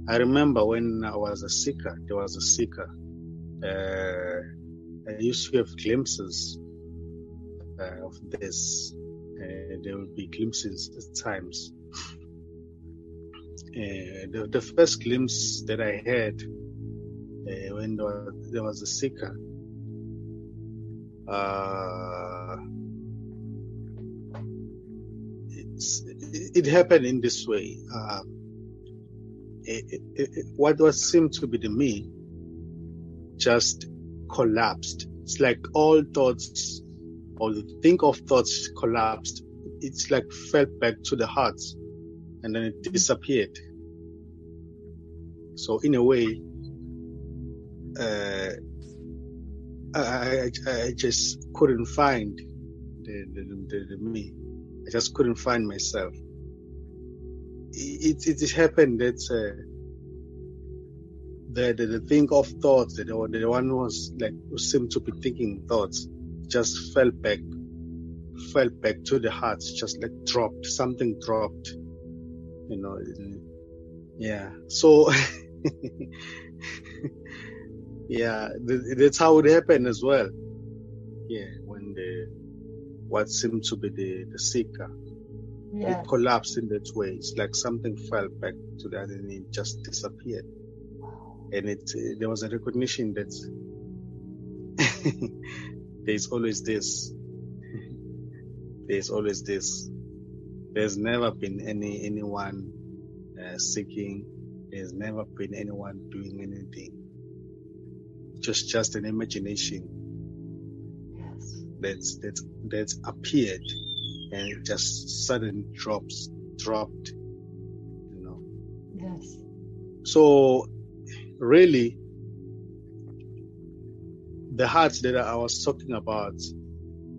I remember when I was a seeker, there was a seeker. I used to have glimpses of this. There would be glimpses at times. The first glimpse that I had when there was a seeker, it happened in this way. What seemed to be the me just collapsed. It's like all thoughts, or the think of thoughts collapsed. It's like fell back to the heart, and then it disappeared. So in a way, I just couldn't find the me. I just couldn't find myself. It happened that the think of thoughts, the one who was like, who seemed to be thinking thoughts, just fell back to the heart, just like something dropped, yeah. So yeah, that's how it happened as well. Yeah, when what seemed to be the seeker, Yes. it collapsed in that way. It's like something fell back to that and it just disappeared. And there was a recognition that there's always this. There's always this. There's never been anyone seeking. There's never been anyone doing anything. Just an imagination. Yes. That's appeared and it just suddenly dropped. Yes. So really, the heart that I was talking about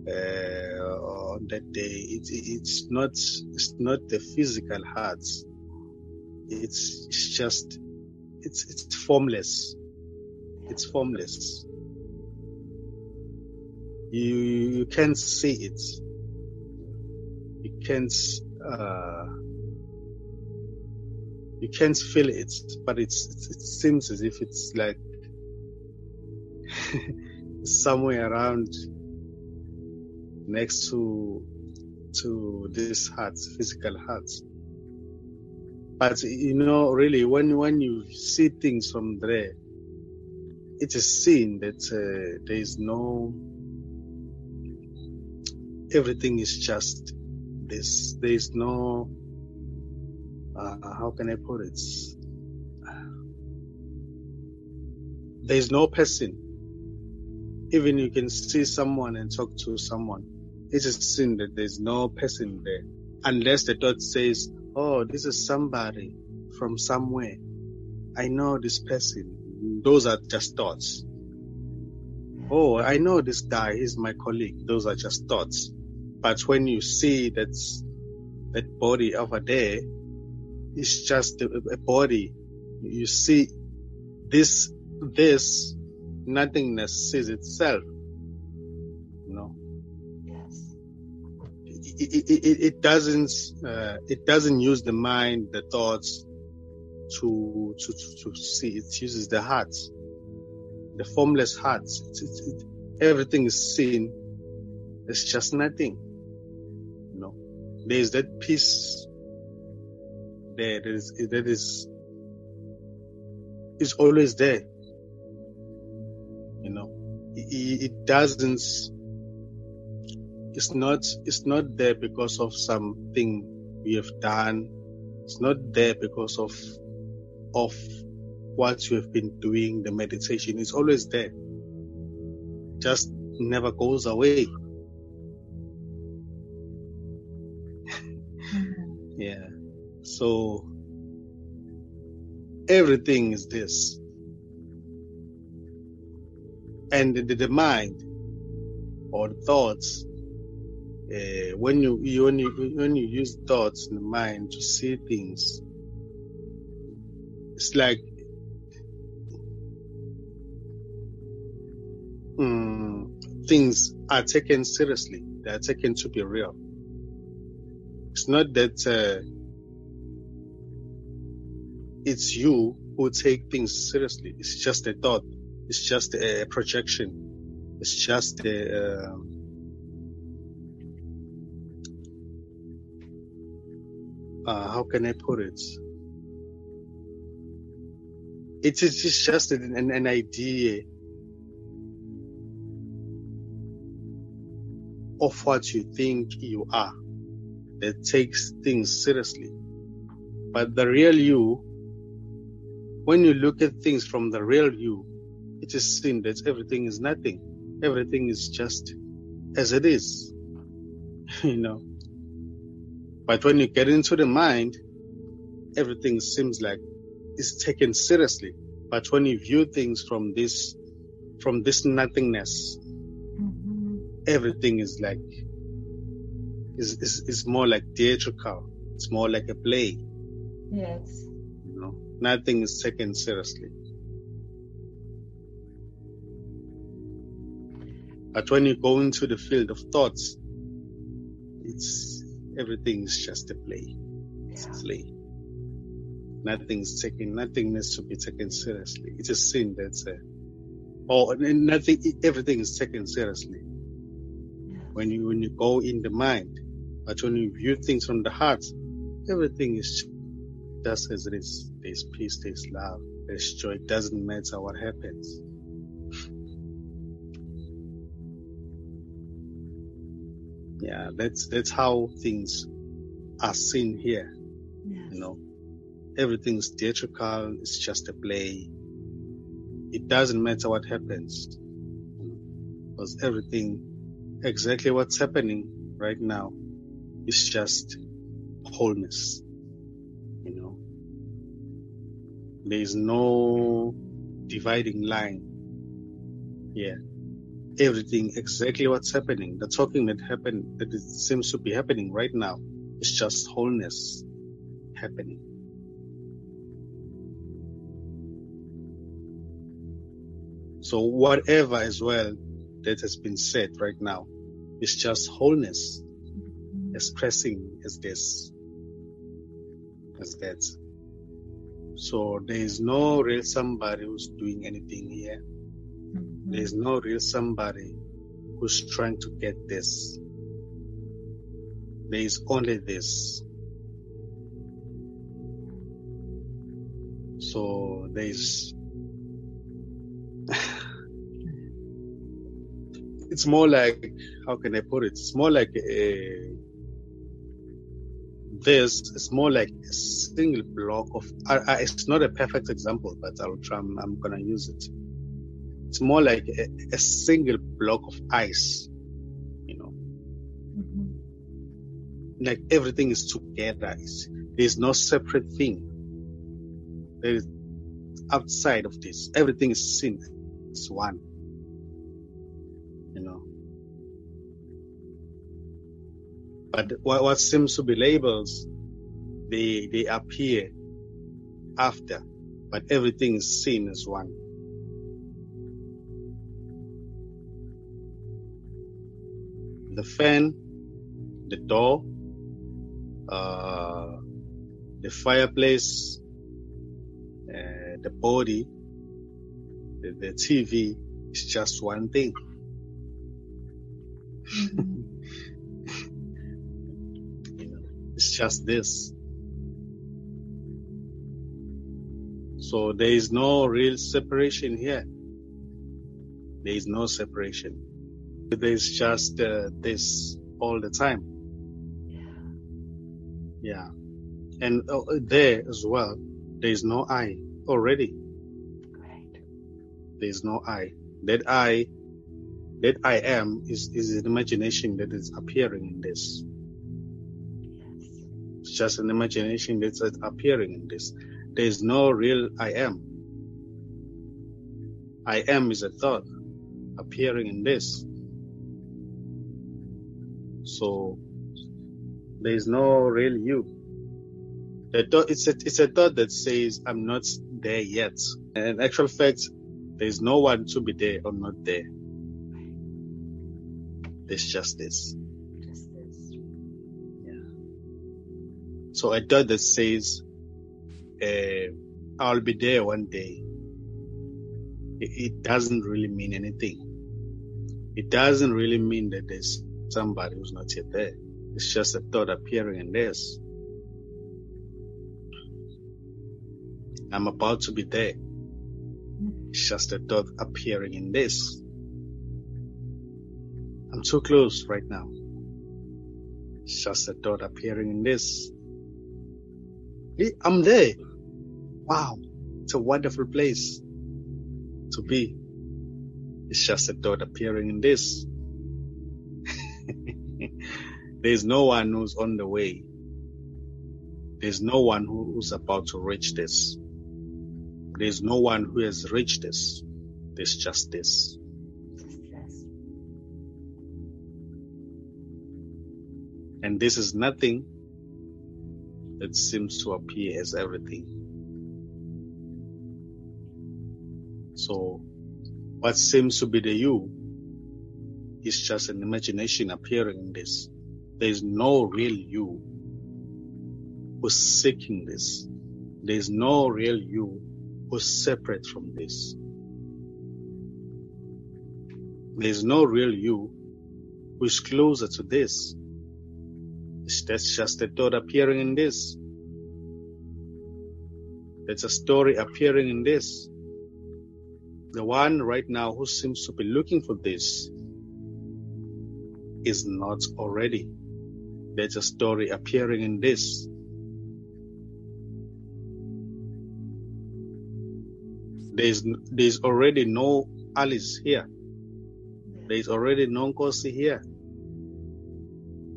on that day, it's not the physical heart. It's just it's formless. It's formless. You can't see it. You can't feel it, but it seems as if it's like somewhere around next to this heart, physical heart. But really, when you see things from there, it is seen that there is no. Everything is just this. There is no. How can I put it? There is no person. Even you can see someone and talk to someone, it is seen that there is no person there, unless the thought says, "Oh, this is somebody from somewhere. I know this person." Those are just thoughts. "Oh, I know this guy. He's my colleague." Those are just thoughts. But when you see that body over there, it's just a body. You see this nothingness sees itself. Yes. It doesn't use the mind, the thoughts to see. It uses the heart, the formless heart. Everything is seen. It's just nothing. There's that peace there. That is always there. It doesn't. It's not there because of something we have done. It's not there because of what you have been doing, the meditation. It's always there. Just never goes away. Yeah. So everything is this. And the mind or thoughts, when you use thoughts in the mind to see things, it's like things are taken seriously. They are taken to be real. It's not that it's you who take things seriously. It's just a thought. It's just a projection. It's just a how can I put it? It is just an idea of what you think you are that takes things seriously. But the real you, when you look at things from the real you, it is seen that everything is nothing. Everything is just as it is, you know. But when you get into the mind, everything seems like it's taken seriously. But when you view things from this nothingness, everything is like is more like theatrical. It's more like a play. Yes. You know, nothing is taken seriously. But when you go into the field of thoughts, everything is just a play. It's a play. Nothing needs to be taken seriously. It is seen that everything is taken seriously. When you go in the mind, but when you view things from the heart, everything is just as it is. There's peace, there's love, there's joy. It doesn't matter what happens. Yeah, that's how things are seen here. Yes. You know, everything's theatrical. It's just a play. It doesn't matter what happens, because everything, exactly what's happening right now, is just wholeness. You know, there is no dividing line here. Everything, exactly what's happening, the talking that it seems to be happening right now, is just wholeness happening. So whatever as well that has been said right now is just wholeness expressing as this, as that. So there is no real somebody who's doing anything here. There is no real somebody who's trying to get this. There is only this. So there is it's more like, how can I put it? It's more like it's more like a single block of, it's not a perfect example, but I'll try, I'm going to use it. It's more like a single block of ice, you know. Like everything is together. There's no separate thing. There is outside of this. Everything is seen. It's one. You know. But what seems to be labels, they appear after. But everything is seen as one. The fan, the door, the fireplace, the body, the TV is just one thing. You know, it's just this. So there is no real separation here. There is no separation. There's just this all the time. Yeah. And there as well, there is no I already. Great. There is no I. That I am is an imagination that is appearing in this. Yes. It's just an imagination that's appearing in this. There is no real I am. I am is a thought appearing in this. So there is no real you. The thought, it's a thought that says I'm not there yet. And in actual fact, there is no one to be there or not there. There's just this. Just this. Yeah. So a thought that says I'll be there one day. It doesn't really mean anything. It doesn't really mean that there's somebody who's not yet there. It's just a thought appearing in this. I'm about to be there. It's just a thought appearing in this. I'm too close right now. It's just a thought appearing in this. I'm there. Wow. It's a wonderful place to be. It's just a thought appearing in this. There's no one who's on the way. There's no one who's about to reach this. There's no one who has reached this. There's just this. Just this. And this is nothing that seems to appear as everything. So what seems to be the you is just an imagination appearing in this. There's no real you who's seeking this. There's no real you who's separate from this. There's no real you who's closer to this. That's just a thought appearing in this. That's a story appearing in this. The one right now who seems to be looking for this is not already. There's a story appearing in this. There's already no Alice here. There's already no Nkosi here.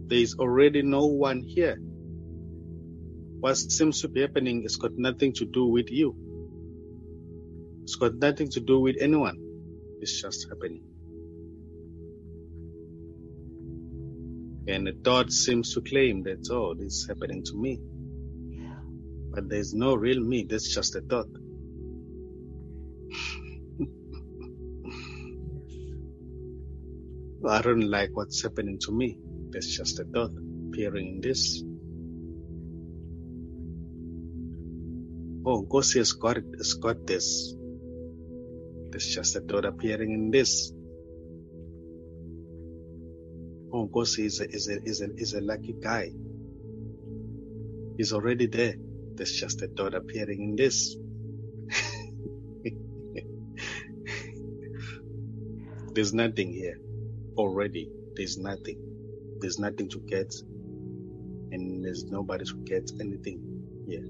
There's already no one here. What seems to be happening has got nothing to do with you. It's got nothing to do with anyone. It's just happening. And the thought seems to claim that, oh, this is happening to me. Yeah. But there's no real me. That's just a thought. I don't like what's happening to me. That's just a thought appearing in this. Oh, Nkosi has got it. Has got this. That's just a thought appearing in this. Oh, Nkosi is a lucky guy. He's already there. That's just a thought appearing in this. There's nothing here. Already, there's nothing. There's nothing to get, and there's nobody to get anything here.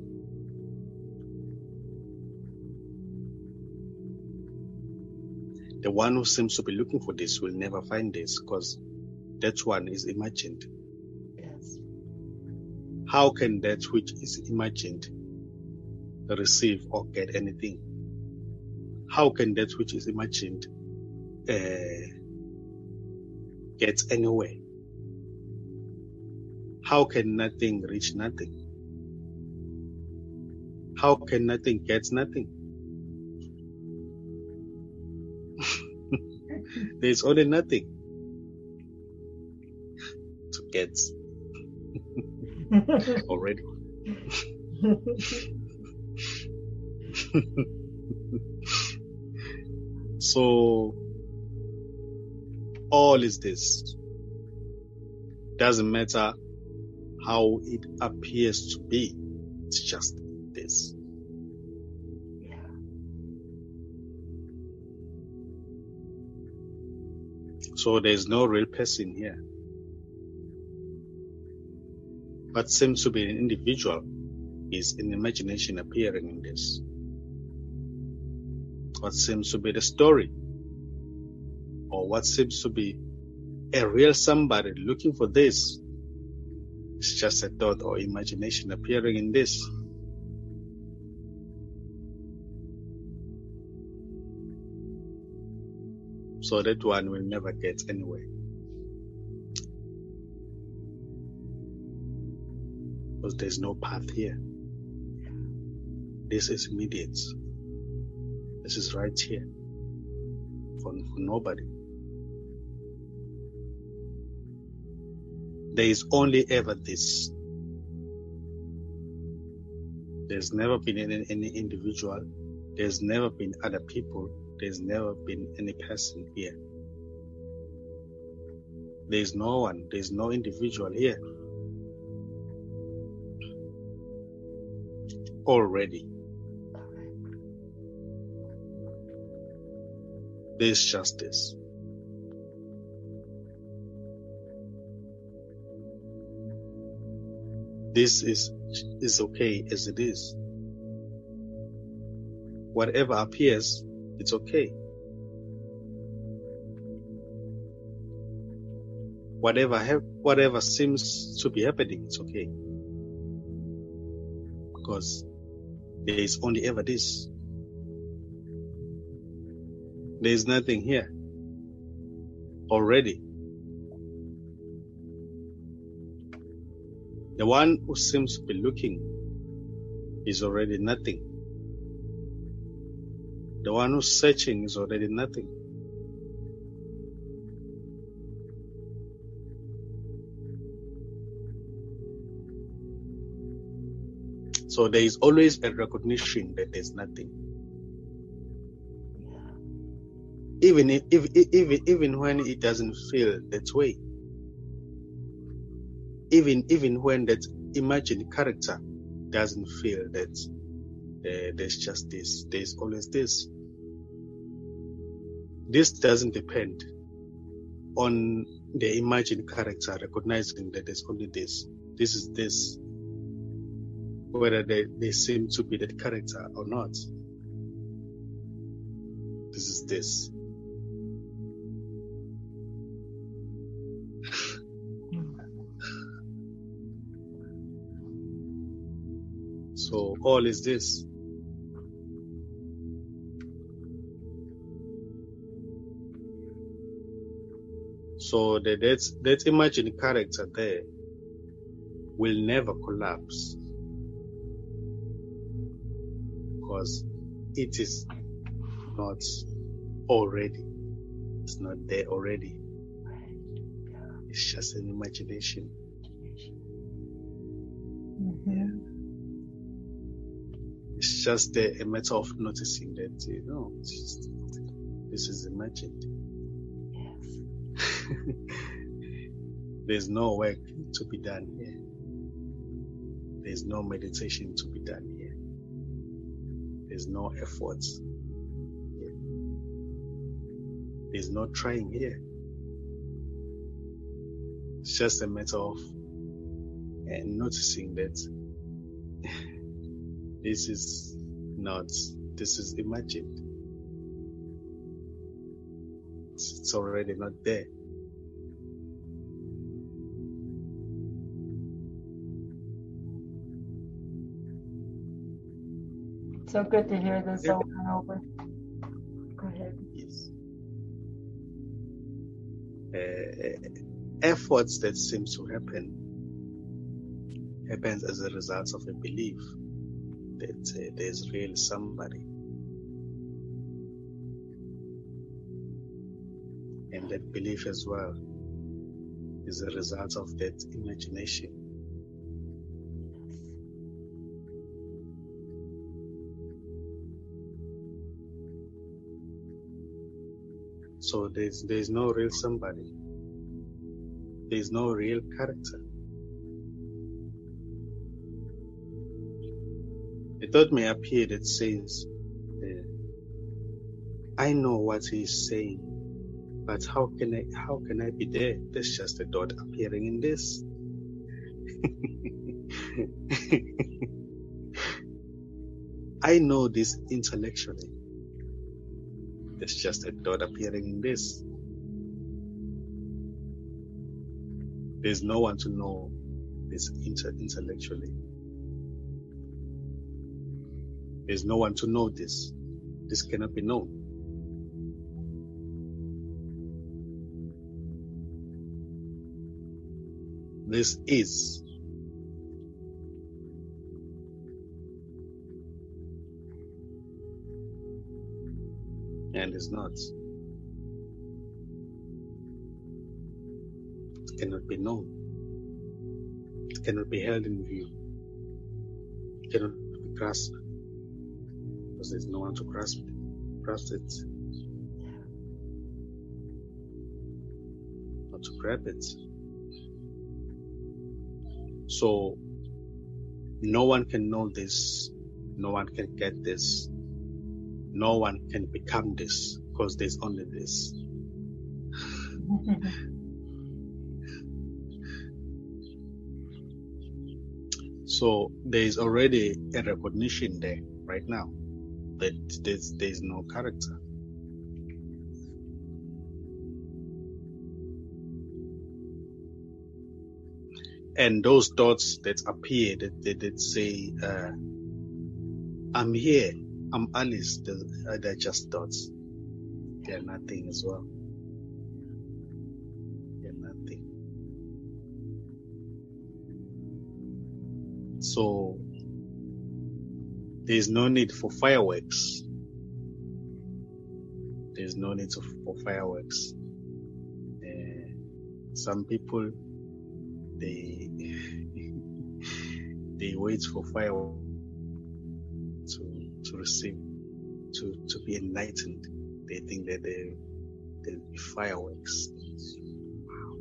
The one who seems to be looking for this will never find this, because that one is imagined. Yes. How can that which is imagined receive or get anything? How can that which is imagined get anywhere? How can nothing reach nothing? How can nothing get nothing? There's only nothing to get already. So all is this. Doesn't matter how it appears to be. It's just this. Yeah. So there's no real person here. What seems to be an individual is an imagination appearing in this. What seems to be the story, or what seems to be a real somebody looking for this, is just a thought or imagination appearing in this. So that one will never get anywhere. Because there's no path here. This is immediate. This is right here. For nobody. There is only ever this. There's never been any individual. There's never been other people. There's never been any person here. There's no one. There's no individual here. Already. There's justice. This is okay as it is. Whatever appears, it's okay. Whatever seems to be happening, it's okay. Because there is only ever this. There is nothing here already. The one who seems to be looking is already nothing. The one who's searching is already nothing. So there is always a recognition that there's nothing. Even when it doesn't feel that way. Even when that imagined character doesn't feel that there's just this, there's always this. This doesn't depend on the imagined character recognizing that there's only this. This is this. Whether they seem to be that character or not. This is this. So all is this. So that imagined character there will never collapse. Because it is not already. It's not there already. It's just an imagination. Yeah. It's just a matter of noticing that, this is imagined. Yes. There's no work to be done here. There's no meditation to be done here. There's no effort here. There's no trying here. It's just a matter of noticing that this is imagined. It's already not there. So good to hear this over and over. Go ahead. Yes. Efforts that seem to happens as a result of a belief that there's really somebody. And that belief as well is a result of that imagination. So there's no real somebody. There's no real character. A thought may appear that says, I know what he's saying, but how can I be there? There's just a dot appearing in this. I know this intellectually. There's just a dot appearing in this. There's no one to know this intellectually. There's no one to know this. This cannot be known. This is. And is not. It cannot be known. It cannot be held in view. It cannot be grasp, because there's no one to grasp it, not to grab it. So no one can know this, no one can get this, no one can become this, because there's only this. So there is already a recognition there right now that there's no character. And those dots that appear, that say, I'm here, I'm Alice, they're just dots. They're nothing as well. They're nothing. So there's no need for fireworks. There's no need for fireworks. Some people, they wait for fireworks to receive, to be enlightened. They think that there'll be fireworks. Wow,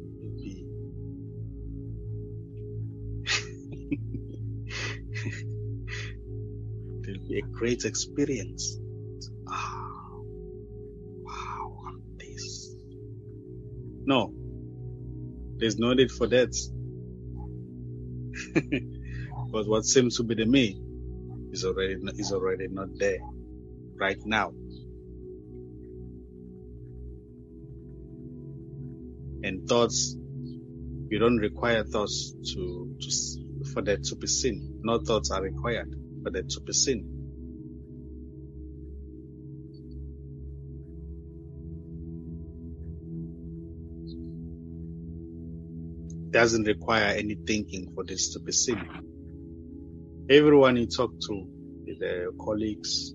there'll be a great experience. Wow, this. No, there's no need for that. But what seems to be the me is already not there right now. And thoughts, you don't require thoughts for that to be seen. No thoughts are required for that to be seen. Doesn't require any thinking for this to be seen. Everyone you talk to, their colleagues,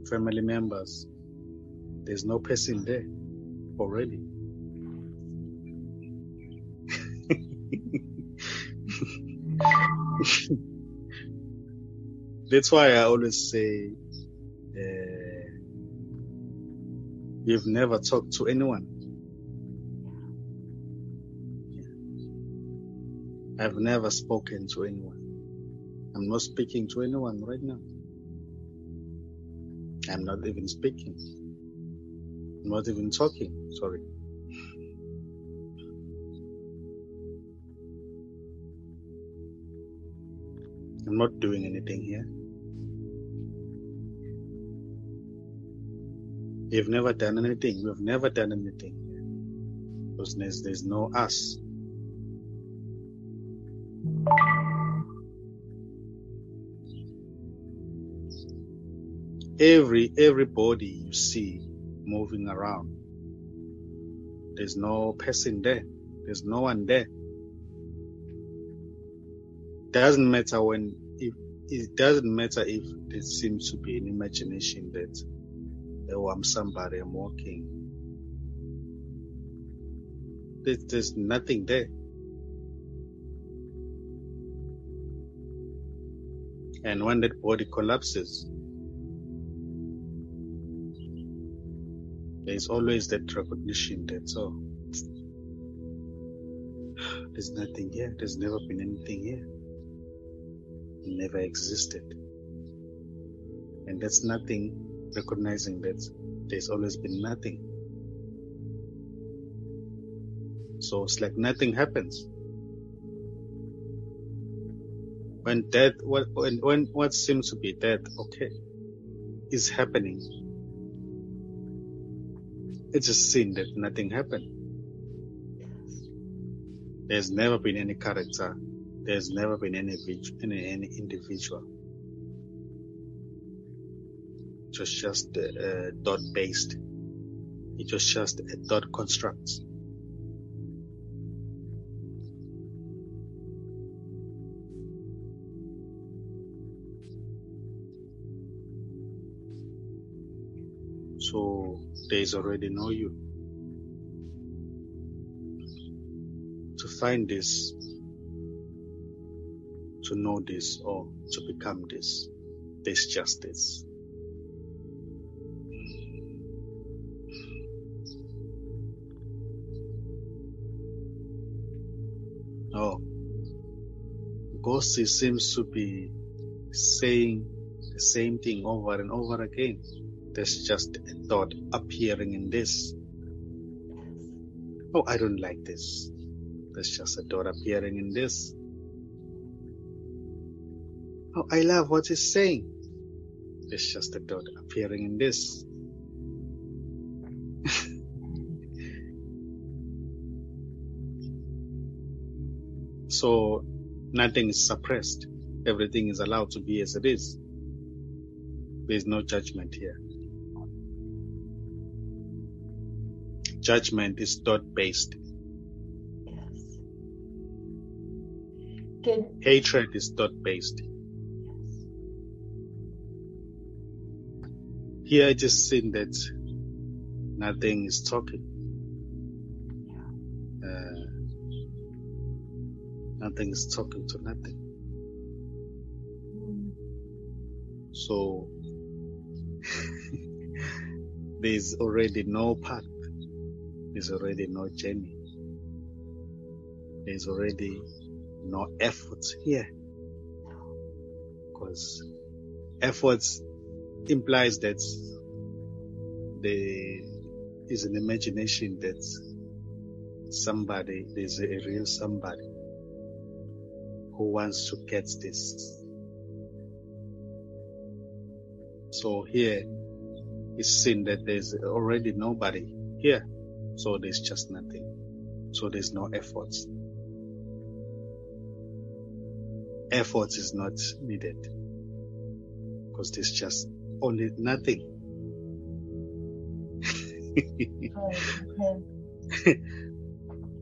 family members, there's no person there already. That's why I always say, you've never talked to anyone. I've never spoken to anyone. I'm not speaking to anyone right now. I'm not even speaking. I'm not even talking, sorry. I'm not doing anything here. You've never done anything. We've never done anything here. Because there's no us. Everybody you see moving around, there's no person there. There's no one there. Doesn't matter it doesn't matter if there seems to be an imagination that, oh, I'm somebody, I'm walking. There's nothing there. And when that body collapses, there's always that recognition that, oh, there's nothing here. There's never been anything here. It never existed. And that's nothing, recognizing that there's always been nothing. So it's like nothing happens. When death, when what seems to be death, okay, is happening, it's just seen that nothing happened. There's never been any character. There's never been any individual. It was just dot-based. It was just a dot construct. So there's already no you. To find this, to know this, or to become this, There's just this. Oh, Nkosi seems to be saying the same thing over and over again. There's just a thought appearing in this. Oh, I don't like this. There's just a thought appearing in this. Oh, I love what he's saying. There's just a thought appearing in this. So nothing is suppressed. Everything is allowed to be as it is. There's no judgment here. Judgment is thought-based. Yes. Hatred is thought-based. Yes. Here it is seen that nothing is talking. Nothing is talking to nothing. So there's already no path. There's already no journey. There's already no efforts here. Because efforts implies that there is an imagination that somebody, there's a real somebody who wants to get this. So here it's seen that there's already nobody here. So there's just nothing. So there's no efforts. Efforts is not needed because there's just only nothing.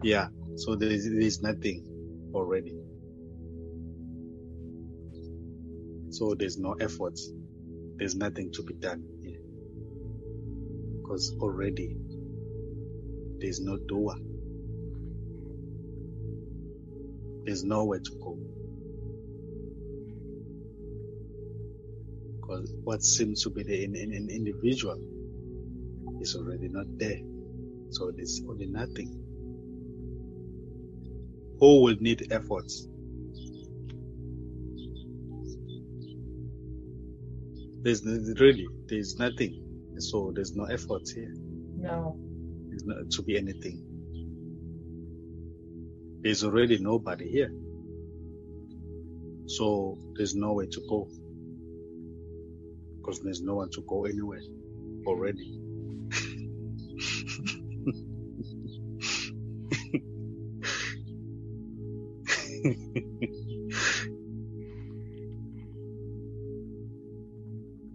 Yeah, so there's nothing already. So there's no efforts. There's nothing to be done here. Because already there's no doer. There's nowhere to go. Because what seems to be an individual is already not there. So there's only nothing. Who will need efforts? There's nothing. So there's no efforts here. No. There's not to be anything. There's already nobody here. So there's nowhere to go. Because there's no one to go anywhere already.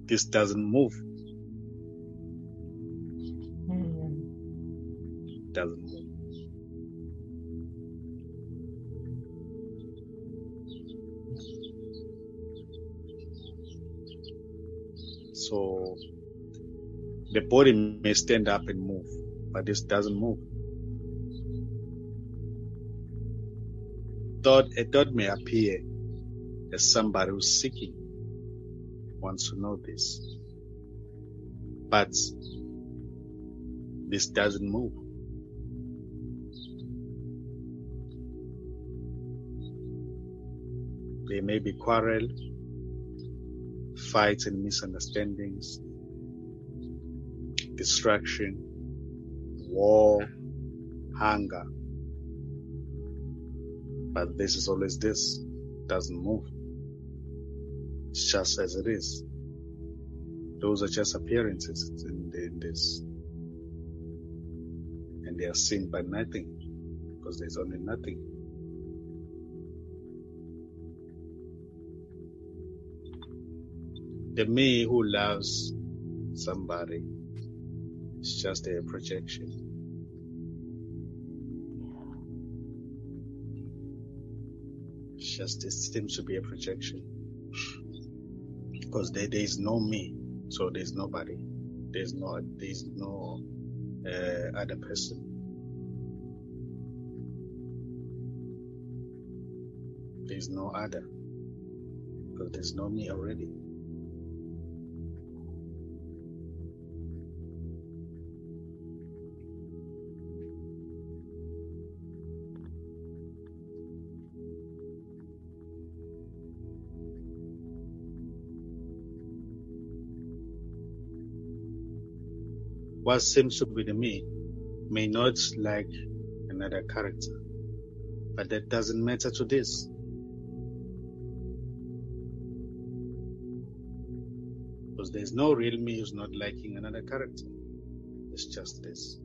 This doesn't move. Doesn't move. So the body may stand up and move, but this doesn't move. A thought may appear as somebody who's seeking, wants to know this, but this doesn't move. There may be quarrel, fights and misunderstandings, distraction, war, hunger. But this is always this, doesn't move. It's just as it is. Those are just appearances in this. And they are seen by nothing, because there's only nothing. The me who loves somebody is just a projection. It seems to be a projection. Because there is no me, so there's nobody. There's no other person. There's no other. Because there's no me already. what seems to be the me may not like another character, but that doesn't matter to this. Because there's no real me who's not liking another character. It's just this.